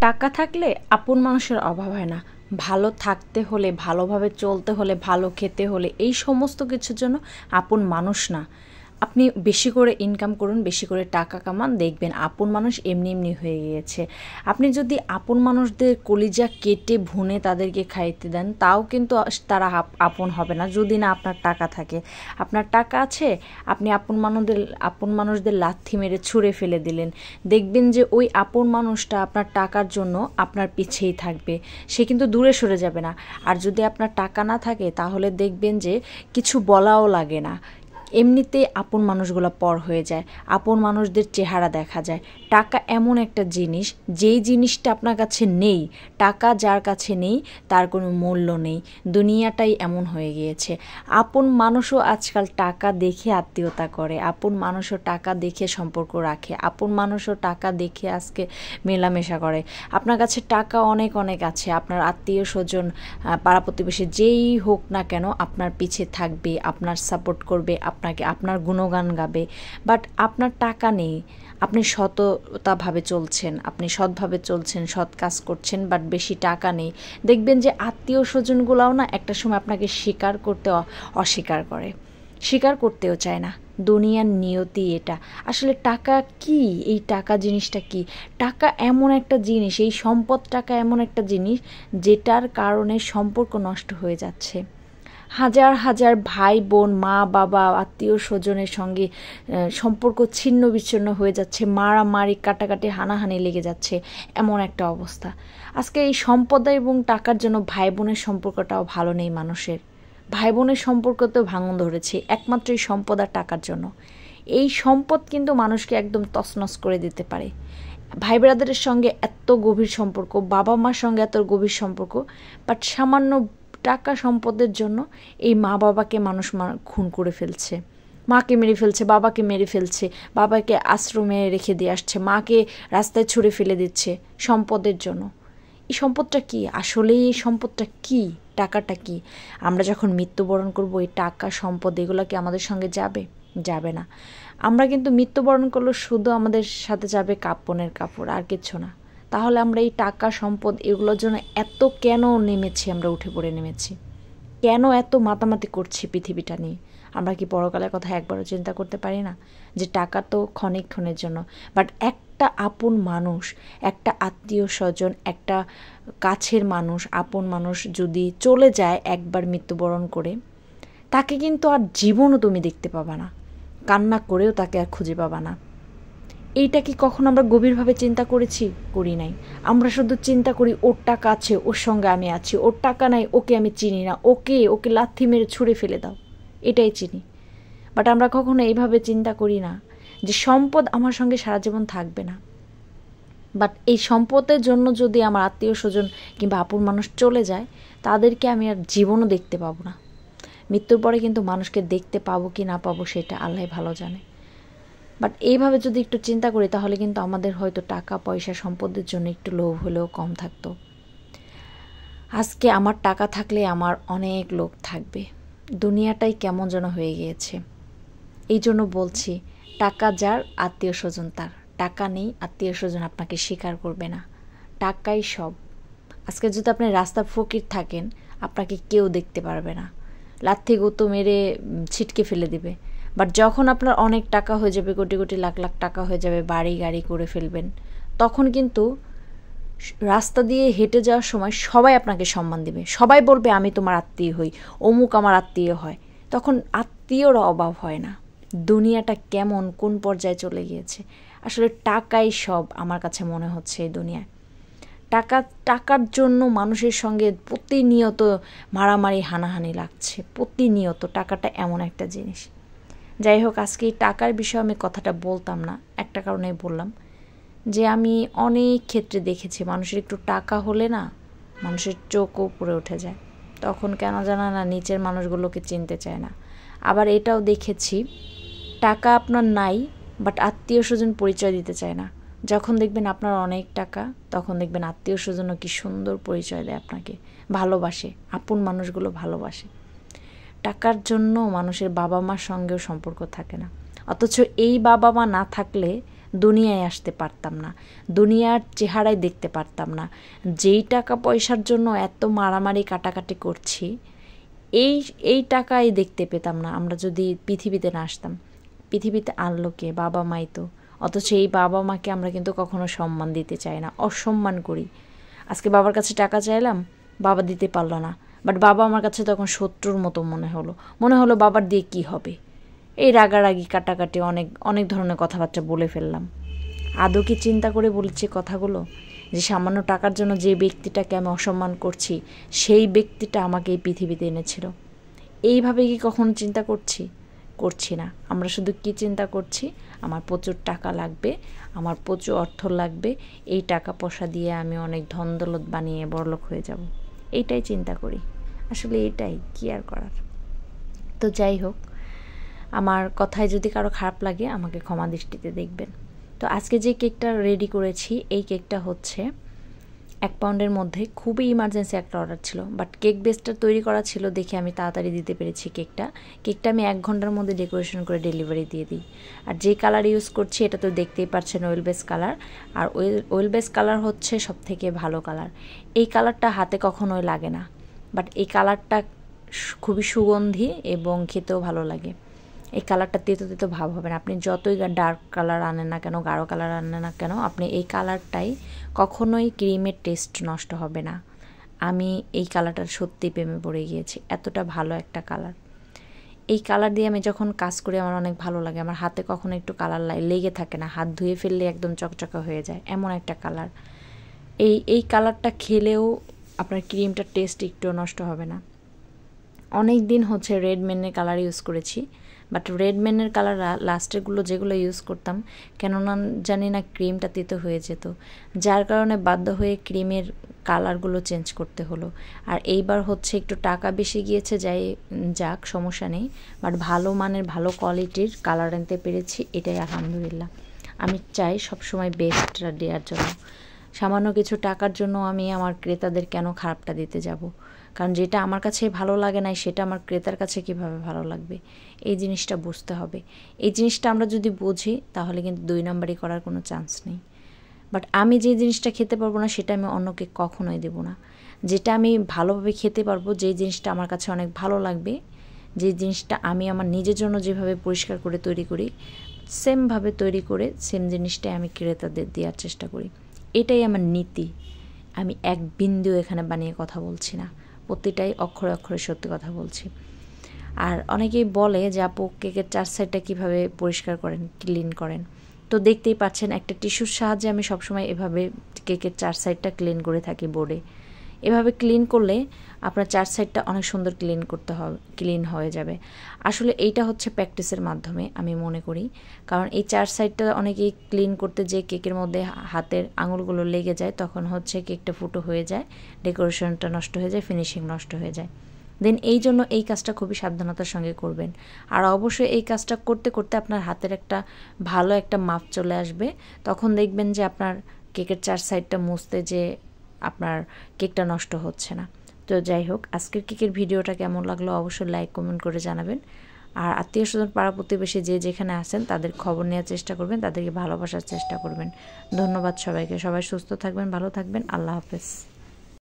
টাকা থাকলে আপন মানুষের অভাব হয় না। ভালো থাকতে হলে, ভালোভাবে চলতে হলে, ভালো খেতে হলে এই সমস্ত কিছুর জন্য আপন মানুষ না। আপনি বেশি করে ইনকাম করুন, বেশি করে টাকা কামান, দেখবেন আপন মানুষ এমনি এমনি হয়ে গিয়েছে। আপনি যদি আপন মানুষদের কলিজা কেটে ভুনে তাদেরকে খাইতে দেন, তাও কিন্তু তারা আপন হবে না যদি না আপনার টাকা থাকে। আপনার টাকা আছে, আপনি আপন মানুষদের লাথি মেরে ছুঁড়ে ফেলে দিলেন, দেখবেন যে ওই আপন মানুষটা আপনার টাকার জন্য আপনার পিছেই থাকবে, সে কিন্তু দূরে সরে যাবে না। আর যদি আপনার টাকা না থাকে তাহলে দেখবেন যে কিছু বলাও লাগে না, এমনিতে আপন মানুষগুলো পর হয়ে যায়, আপন মানুষদের চেহারা দেখা যায়। টাকা এমন একটা জিনিস, যেই জিনিসটা আপনার কাছে নেই, টাকা যার কাছে নেই তার কোনো মূল্য নেই। দুনিয়াটাই এমন হয়ে গিয়েছে। আপন মানুষও আজকাল টাকা দেখে আত্মীয়তা করে, আপন মানুষও টাকা দেখে সম্পর্ক রাখে, আপন মানুষও টাকা দেখে আজকে মেলামেশা করে। আপনার কাছে টাকা অনেক অনেক আছে, আপনার আত্মীয় স্বজন, পাড়া প্রতিবেশী যেই হোক না কেন আপনার পিছে থাকবে, আপনার সাপোর্ট করবে, আপনাকে আপনার গুণগান গাবে। বাট আপনার টাকা নেই, আপনি সততাভাবে চলছেন, আপনি সৎভাবে চলছেন, সৎ কাজ করছেন, বাট বেশি টাকা নেই, দেখবেন যে আত্মীয় স্বজনগুলাও না একটা সময় আপনাকে স্বীকার করতে অস্বীকার করে, স্বীকার করতেও চায় না। দুনিয়ার নিয়তি এটা। আসলে টাকা কি, এই টাকা জিনিসটা কি? টাকা এমন একটা জিনিস, এই সম্পদ টাকা এমন একটা জিনিস যেটার কারণে সম্পর্ক নষ্ট হয়ে যাচ্ছে। হাজার হাজার ভাই বোন, মা বাবা, আত্মীয় স্বজনের সঙ্গে সম্পর্ক ছিন্ন বিচ্ছিন্ন হয়ে যাচ্ছে, মারামারি, কাটাকাটি, হানাহানি লেগে যাচ্ছে, এমন একটা অবস্থা। আজকে এই সম্পদ এবং টাকার জন্য ভাই বোনের সম্পর্কটাও ভালো নেই মানুষের। ভাই বোনের সম্পর্কতেও ভাঙন ধরেছে একমাত্র এই সম্পদ আর টাকার জন্য। এই সম্পদ কিন্তু মানুষকে একদম তছনছ করে দিতে পারে। ভাই ব্রাদারের সঙ্গে এত গভীর সম্পর্ক, বাবা মার সঙ্গে এত গভীর সম্পর্ক, বাট সামান্য টাকা সম্পদের জন্য এই মা বাবাকে মানুষ খুন করে ফেলছে, মাকে মেরে ফেলছে, বাবাকে মেরে ফেলছে, বাবাকে আশ্রমে রেখে দিয়ে আসছে, মাকে রাস্তায় ছুঁড়ে ফেলে দিচ্ছে সম্পদের জন্য। এই সম্পদটা কি আসলে? এই সম্পদটা কি? টাকাটা কি? আমরা যখন মৃত্যুবরণ করব এই টাকা সম্পদ এগুলো কি আমাদের সঙ্গে যাবে? যাবে না। আমরা কিন্তু মৃত্যুবরণ করলে শুধু আমাদের সাথে যাবে কাপনের কাপড়, আর কিছু না। তাহলে আমরা এই টাকা সম্পদ এগুলোর জন্য এত কেন নেমেছি, আমরা উঠে পড়ে নেমেছি কেন, এত মাতামাতি করছি পৃথিবীটা নিয়ে? আমরা কি পরকালের কথা একবারও চিন্তা করতে পারি না যে টাকা তো ক্ষণিকক্ষণের জন্য, বাট একটা আপন মানুষ, একটা আত্মীয় স্বজন, একটা কাছের মানুষ, আপন মানুষ যদি চলে যায় একবার মৃত্যুবরণ করে, তাকে কিন্তু আর জীবনও তুমি দেখতে পাবা না, কান্না করেও তাকে আর খুঁজে পাবা না। এইটা কি কখনো আমরা গভীরভাবে চিন্তা করেছি? করি নাই। আমরা শুধু চিন্তা করি ওর টাকা আছে, ওর সঙ্গে আমি আছি, ওর টাকা নাই, ওকে আমি চিনি না, ওকে ওকে লাথি মেরে ছুঁড়ে ফেলে দাও, এটাই চিনি। বাট আমরা কখনো এইভাবে চিন্তা করি না যে সম্পদ আমার সঙ্গে সারা জীবন থাকবে না, বাট এই সম্পদের জন্য যদি আমার আত্মীয় স্বজন কিংবা আপন মানুষ চলে যায়, তাদেরকে আমি আর জীবনও দেখতে পাবো না। মৃত্যুর পরে কিন্তু মানুষকে দেখতে পাবো কি না পাবো সেটা আল্লাহ ভালো জানে। বাট এইভাবে যদি একটু চিন্তা করি তাহলে কিন্তু আমাদের হয়তো টাকা পয়সা সম্পদের জন্য একটু লোভ হলেও কম থাকতো। আজকে আমার টাকা থাকলে আমার অনেক লোক থাকবে। দুনিয়াটাই কেমন যেন হয়ে গিয়েছে। এই জন্য বলছি, টাকা যার আত্মীয় স্বজন তার। টাকা নেই, আত্মীয় স্বজন আপনাকে স্বীকার করবে না। টাকাই সব। আজকে যদি আপনি রাস্তার ফকির থাকেন, আপনাকে কেউ দেখতে পারবে না, লাথি গুঁতো মেরে ছিটকে ফেলে দিবে। বাট যখন আপনার অনেক টাকা হয়ে যাবে, কোটি কোটি লাখ লাখ টাকা হয়ে যাবে, বাড়ি গাড়ি করে ফেলবেন, তখন কিন্তু রাস্তা দিয়ে হেঁটে যাওয়ার সময় সবাই আপনাকে সম্মান দিবে, সবাই বলবে আমি তোমার আত্মীয় হই, অমুক আমার আত্মীয় হয়। তখন আত্মীয়র অভাব হয় না। দুনিয়াটা কেমন কোন পর্যায়ে চলে গিয়েছে। আসলে টাকাই সব আমার কাছে মনে হচ্ছে এই দুনিয়ায়। টাকার জন্য মানুষের সঙ্গে প্রতিনিয়ত মারামারি হানাহানি লাগছে, প্রতিনিয়ত। টাকাটা এমন একটা জিনিস। যাই হোক, আজকে এই টাকার বিষয়ে আমি কথাটা বলতাম না, একটা কারণেই বললাম যে আমি অনেক ক্ষেত্রে দেখেছি মানুষের একটু টাকা হলে না মানুষের চোখও উপরে উঠে যায়, তখন কেন জানা না নিচের মানুষগুলোকে চিনতে চায় না। আবার এটাও দেখেছি টাকা আপনার নাই বাট আত্মীয় স্বজন পরিচয় দিতে চায় না। যখন দেখবেন আপনার অনেক টাকা, তখন দেখবেন আত্মীয় স্বজনও কি সুন্দর পরিচয় দেয় আপনাকে, ভালোবাসে, আপন মানুষগুলো ভালোবাসে। টাকার জন্য মানুষের বাবা মার সঙ্গেও সম্পর্ক থাকে না, অথচ এই বাবা মা না থাকলে দুনিয়ায় আসতে পারতাম না, দুনিয়ার চেহারাই দেখতে পারতাম না। যেই টাকা পয়সার জন্য এত মারামারি কাটাকাটি করছি, এই টাকাই দেখতে পেতাম না আমরা যদি পৃথিবীতে না আসতাম। পৃথিবীতে আনলো কে? বাবা মাই তো। অথচ এই বাবা মাকে আমরা কিন্তু কখনো সম্মান দিতে চাই না, অসম্মান করি। আজকে বাবার কাছে টাকা চাইলাম, বাবা দিতে পারলো না, বাট বাবা আমার কাছে তখন শত্রুর মতো মনে হলো বাবার দিয়ে কি হবে। এই রাগারাগি কাটাকাটি অনেক অনেক ধরনের কথাবার্তা বলে ফেললাম। আদৌ কি চিন্তা করে বলেছি কথাগুলো? যে সামান্য টাকার জন্য যে ব্যক্তিটাকে আমি অসম্মান করছি, সেই ব্যক্তিটা আমাকে এই পৃথিবীতে এনেছিল। এইভাবে কি কখনো চিন্তা করছি না। আমরা শুধু কি চিন্তা করছি? আমার প্রচুর টাকা লাগবে, আমার প্রচুর অর্থ লাগবে, এই টাকা পয়সা দিয়ে আমি অনেক ধন দৌলত বানিয়ে বড়লোক হয়ে যাব। এইটাই চিন্তা করি। আসলে এটাই, কি আর করার। তো যাই হোক, আমার কথায় যদি কারো খারাপ লাগে আমাকে ক্ষমা দৃষ্টিতে দেখবেন। তো আজকে যে কেকটা রেডি করেছি, এই কেকটা হচ্ছে 1 পাউন্ডের মধ্যে। খুবই ইমার্জেন্সি একটা অর্ডার ছিল, বাট কেক বেসটা তৈরি করা ছিল দেখে আমি তাড়াতাড়ি দিতে পেরেছি কেকটা আমি 1 ঘন্টার মধ্যে ডেকোরেশন করে ডেলিভারি দিয়ে দিই। আর যে কালার ইউজ করছি এটা তো দেখতেই পাচ্ছেন, অয়েল বেস কালার। আর অয়েল বেস কালার হচ্ছে সবথেকে ভালো কালার। এই কালারটা হাতে কখনোই লাগে না, বাট এই কালারটা খুবই সুগন্ধি এবং খেতেও ভালো লাগে। এই কালারটা তেতো ভাব হবে না। আপনি যতই ডার্ক কালার আনেন না কেন, গাঢ় কালার আনেন না কেন, আপনি এই কালারটাই কখনোই ক্রিমের টেস্ট নষ্ট হবে না। আমি এই কালারটার সত্যি প্রেমে পড়ে গিয়েছি, এতটা ভালো একটা কালার। এই কালার দিয়ে আমি যখন কাজ করি আমার অনেক ভালো লাগে। আমার হাতে কখনো একটু কালার লেগে থাকে না, হাত ধুয়ে ফেললে একদম চকচকা হয়ে যায়, এমন একটা কালার। এই কালারটা খেলেও আপনার ক্রিমটার টেস্ট একটু নষ্ট হবে না। অনেক দিন হচ্ছে রেডম্যানের কালার ইউজ করেছি, বাট রেডম্যানের কালার লাস্টেরগুলো যেগুলো ইউজ করতাম, কেননা জানি না ক্রিমটা তেতো হয়ে যেত, যার কারণে বাধ্য হয়ে ক্রিমের কালারগুলো চেঞ্জ করতে হলো। আর এইবার হচ্ছে একটু টাকা বেশি গিয়েছে, যাক সমস্যা নেই, বাট ভালো মানের ভালো কোয়ালিটির কালার আনতে পেরেছি, এটাই আলহামদুলিল্লাহ। আমি চাই সবসময় বেস্টটা দেওয়ার জন্য। সামান্য কিছু টাকার জন্য আমি আমার ক্রেতাদের কেন খারাপটা দিতে যাব? কারণ যেটা আমার কাছে ভালো লাগে না সেটা আমার ক্রেতার কাছে কিভাবে ভালো লাগবে, এই জিনিসটা বুঝতে হবে। এই জিনিসটা আমরা যদি বুঝি তাহলে কিন্তু 2 নম্বরই করার কোনো চান্স নেই। বাট আমি যে জিনিসটা খেতে পারবো না সেটা আমি অন্যকে কখনোই দেবো না। যেটা আমি ভালোভাবে খেতে পারবো, যেই জিনিসটা আমার কাছে অনেক ভালো লাগবে, যে জিনিসটা আমি আমার নিজের জন্য যেভাবে পরিষ্কার করে তৈরি করি, সেমভাবে তৈরি করে সেম জিনিসটাই আমি ক্রেতাদের দেওয়ার চেষ্টা করি। এটাই আমার নীতি। আমি এক বিন্দু এখানে বানিয়ে কথা বলছি না, প্রতিটাই অক্ষরে অক্ষরে সত্যি কথা বলছি। আর অনেকেই বলে যে আপু কেকের 4 সাইডটা কীভাবে পরিষ্কার করেন, ক্লিন করেন। তো দেখতেই পাচ্ছেন একটা টিস্যুর সাহায্যে আমি সবসময় এভাবে কেকের 4 সাইডটা ক্লিন করে থাকি বোর্ডে। এভাবে ক্লিন করলে আপনার 4 সাইডটা অনেক সুন্দর ক্লিন হয়ে যাবে। আসলে এইটা হচ্ছে প্র্যাকটিসের মাধ্যমে আমি মনে করি, কারণ এই 4 সাইডটা অনেকেই ক্লিন করতে যে কেকের মধ্যে হাতের আঙুলগুলো লেগে যায়, তখন হচ্ছে কেকটা ফুটো হয়ে যায়, ডেকোরেশনটা নষ্ট হয়ে যায়, ফিনিশিং নষ্ট হয়ে যায়। দেন এই জন্য এই কাজটা খুবই সাবধানতার সঙ্গে করবেন। আর অবশ্যই এই কাজটা করতে করতে আপনার হাতের একটা ভালো একটা মাপ চলে আসবে, তখন দেখবেন যে আপনার কেকের 4 সাইডটা মুছতে যে আপনার কেকটা নষ্ট হচ্ছে না। তো যাই হোক, আজকের কেকের ভিডিওটা কেমন লাগলো অবশ্যই লাইক কমেন্ট করে জানাবেন। আর আত্মীয় স্বজন পাড়া প্রতিবেশী যে যেখানে আছেন তাদের খবর নেওয়ার চেষ্টা করবেন, তাদেরকে ভালোবাসার চেষ্টা করবেন। ধন্যবাদ সবাইকে। সবাই সুস্থ থাকবেন, ভালো থাকবেন। আল্লাহ হাফেজ।